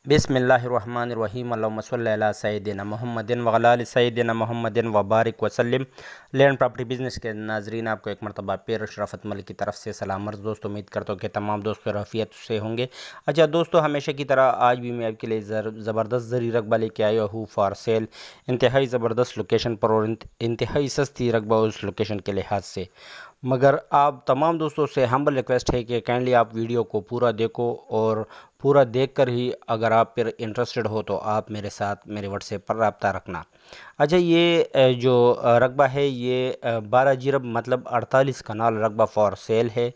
बिस्मिल्लाहिर्रहमानिर्रहीम अल्लाहुम्मा सल्लि अला सय्यिदिना मुहम्मदिन व अला आलि सय्यिदिना मुहम्मदिन व बारिक वसल्लिम। लैंड प्रॉपर्टी बिज़नेस के नाजरीन, आपको एक मरतबा फिर शराफत मलिक की तरफ से सलाम अर्ज़। दोस्तों, उम्मीद करता हूँ कि तमाम दोस्त खैरियत से होंगे। अच्छा दोस्तों, हमेशा की तरह आज भी मैं आपके लिए ज़बरदस्त ज़री रकबा लेके आया हूँ फॉर सेल। इंतहाई ज़बरदस्त लोकेशन पर और इंतहाई सस्ती रकबा उस लोकेशन के लिहाज से। मगर आप तमाम दोस्तों से हम्बल रिक्वेस्ट है कि काइंडली आप वीडियो को पूरा देखो, और पूरा देखकर ही अगर आप फिर इंटरेस्टेड हो तो आप मेरे साथ मेरे व्हाट्सएप पर रब्ता रखना। अच्छा, ये जो रकबा है ये 12 जिरब मतलब 48 कनाल रकबा फॉर सेल है,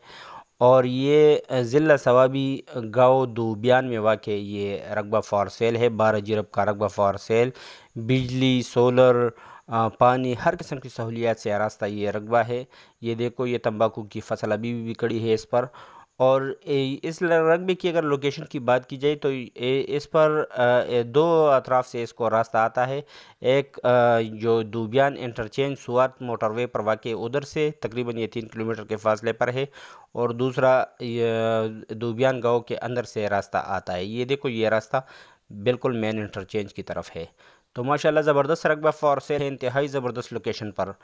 और ये ज़िला सवाबी गाँव दूबियान में वाक़े ये रकबा फॉर सेल है। 12 जिरब का रकबा फॉर सेल, बिजली, सोलर, पानी, हर किस्म की सहूलियात से आरास्ता ये रकबा है। ये देखो, ये तंबाकू की फसल अभी भी खड़ी है इस पर। और इस रकबे की अगर लोकेशन की बात की जाए तो इस पर दो अतराफ से इसको रास्ता आता है। एक जो दूबियान इंटरचेंज सुवात मोटरवे पर वाक़े उधर से तकरीबन ये 3 किलोमीटर के फासले पर है, और दूसरा दूबियान गाँव के अंदर से रास्ता आता है। ये देखो, ये रास्ता बिल्कुल मेन इंटरचेंज की तरफ है। तो माशाल्लाह ज़बरदस्त रकबा फॉर सेल है, इंतहाई ज़बरदस्त लोकेशन पर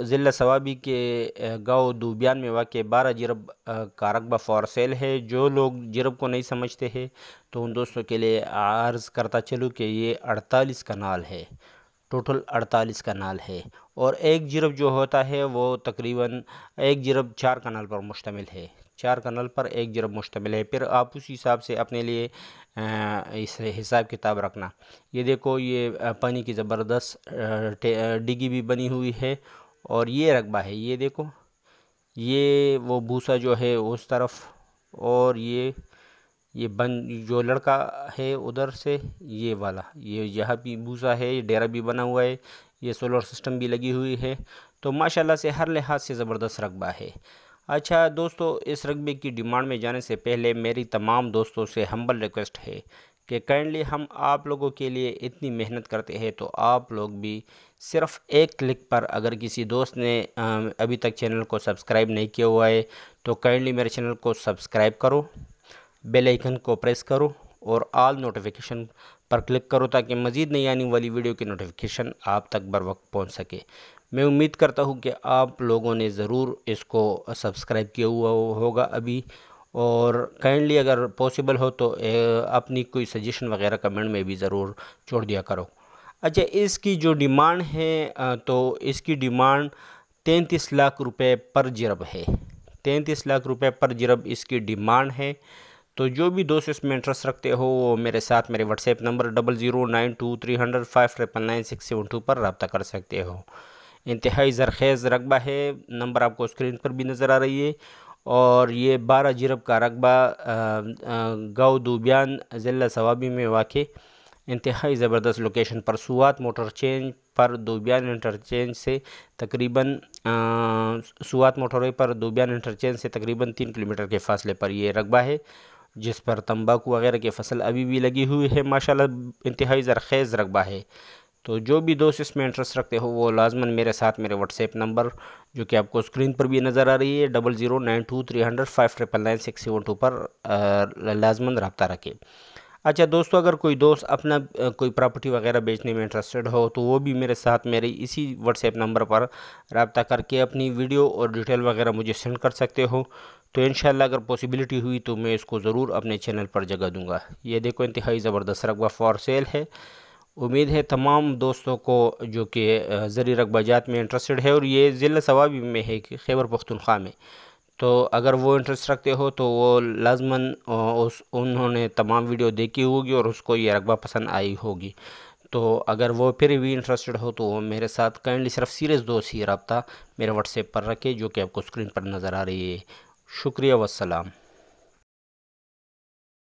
ज़िला सवाबी के गाँव दूबियान में वाक़ 12 जिरब का रकबा फॉर सेल है। जो लोग जिरब को नहीं समझते हैं तो उन दोस्तों के लिए अर्ज़ करता चलूँ कि ये 48 कनाल है, टोटल 48 कनाल है। और एक जिरब जो होता है वो तकरीबन एक जिरब 4 कनाल पर मुश्तमिल है। 4 कनाल पर एक जिरब मुश्तमिल है। फिर आप उस हिसाब से अपने लिए इस हिसाब किताब रखना। ये देखो, ये पानी की ज़बरदस्त डिगी भी बनी हुई है, और ये रकबा है। ये देखो, ये वो भूसा जो है उस तरफ, और ये जो लड़का है उधर से ये वाला, ये यहाँ भी भूसा है, ये डेरा भी बना हुआ है, ये सोलर सिस्टम भी लगी हुई है। तो माशाल्लाह से हर लिहाज से ज़बरदस्त रकबा है। अच्छा दोस्तों, इस रकबे की डिमांड में जाने से पहले मेरी तमाम दोस्तों से हम्बल रिक्वेस्ट है कि काइंडली हम आप लोगों के लिए इतनी मेहनत करते हैं, तो आप लोग भी सिर्फ़ एक क्लिक पर, अगर किसी दोस्त ने अभी तक चैनल को सब्सक्राइब नहीं किया हुआ है तो काइंडली मेरे चैनल को सब्सक्राइब करो, बेल आइकन को प्रेस करो और ऑल नोटिफिकेशन पर क्लिक करो, ताकि मज़ीद नई आने वाली वीडियो की नोटिफिकेशन आप तक बर वक्त पहुँच सके। मैं उम्मीद करता हूँ कि आप लोगों ने ज़रूर इसको सब्सक्राइब किया हुआ होगा अभी, और काइंडली अगर पॉसिबल हो तो अपनी कोई सजेशन वगैरह कमेंट में भी ज़रूर छोड़ दिया करो। अच्छा, इसकी जो डिमांड है तो इसकी डिमांड 33 लाख रुपए पर जिरब है। 33 लाख रुपए पर जिरब इसकी डिमांड है। तो जो भी दोस्त इसमें इंटरेस्ट रखते हो वो मेरे साथ मेरे व्हाट्सएप नंबर 00923005999672 पर रब्ता कर सकते हो। इंतहाई ज़रख़ेज़ रकबा है, नंबर आपको स्क्रीन पर भी नज़र आ रही है। और ये 12 जिरब का रकबा गाँव दूबियान ज़िला सवाबी में वाक़ इंतहाई ज़बरदस्त लोकेशन पर सुवात मोटर चेंज पर दूबियान इंटरचेंज से तकरीबन सुवात मोटरवे पर दूबियान इंटरचेंज से तकरीबन 3 किलोमीटर के फासले पर ये रकबा है, जिस पर तंबाकू वगैरह की फसल अभी भी लगी हुई है। माशाल्लाह इंतहाई ज़रख़ेज़ रकबा है। तो जो भी दोस्त इसमें इंटरेस्ट रखते हो वो लाजमन मेरे साथ मेरे व्हाट्सएप नंबर, जो कि आपको स्क्रीन पर भी नज़र आ रही है, 00923005999672 पर लाजमन रब्ता रखें। अच्छा दोस्तों, अगर कोई दोस्त अपना कोई प्रॉपर्टी वगैरह बेचने में इंटरेस्टेड हो तो वो भी मेरे साथ मेरे इसी व्हाट्सएप नंबर पर रब्ता करके अपनी वीडियो और डिटेल वगैरह मुझे सेंड कर सकते हो। तो इंशाल्लाह अगर पॉसिबिलिटी हुई तो मैं इसको ज़रूर अपने चैनल पर जगह दूंगा। ये देखो, इंतहाई ज़बरदस्त रकबा फॉर सेल है। उम्मीद है तमाम दोस्तों को जो कि ज़री रकबाजात में इंटरेस्टेड है, और ये ज़िला सवाबी में है कि खैबर पख्तूनख्वा में, तो अगर वो इंटरेस्ट रखते हो तो वो लाजमन उन्होंने तमाम वीडियो देखी होगी और उसको ये रकबा पसंद आई होगी। तो अगर वो फिर भी इंटरेस्टेड हो तो वो मेरे साथ काइंडली सिर्फ सीरियस दोस्त ही रब्ता मेरे व्हाट्सएप पर रखे, जो कि आपको स्क्रीन पर नज़र आ रही है। शुक्रिया, वस्सलाम।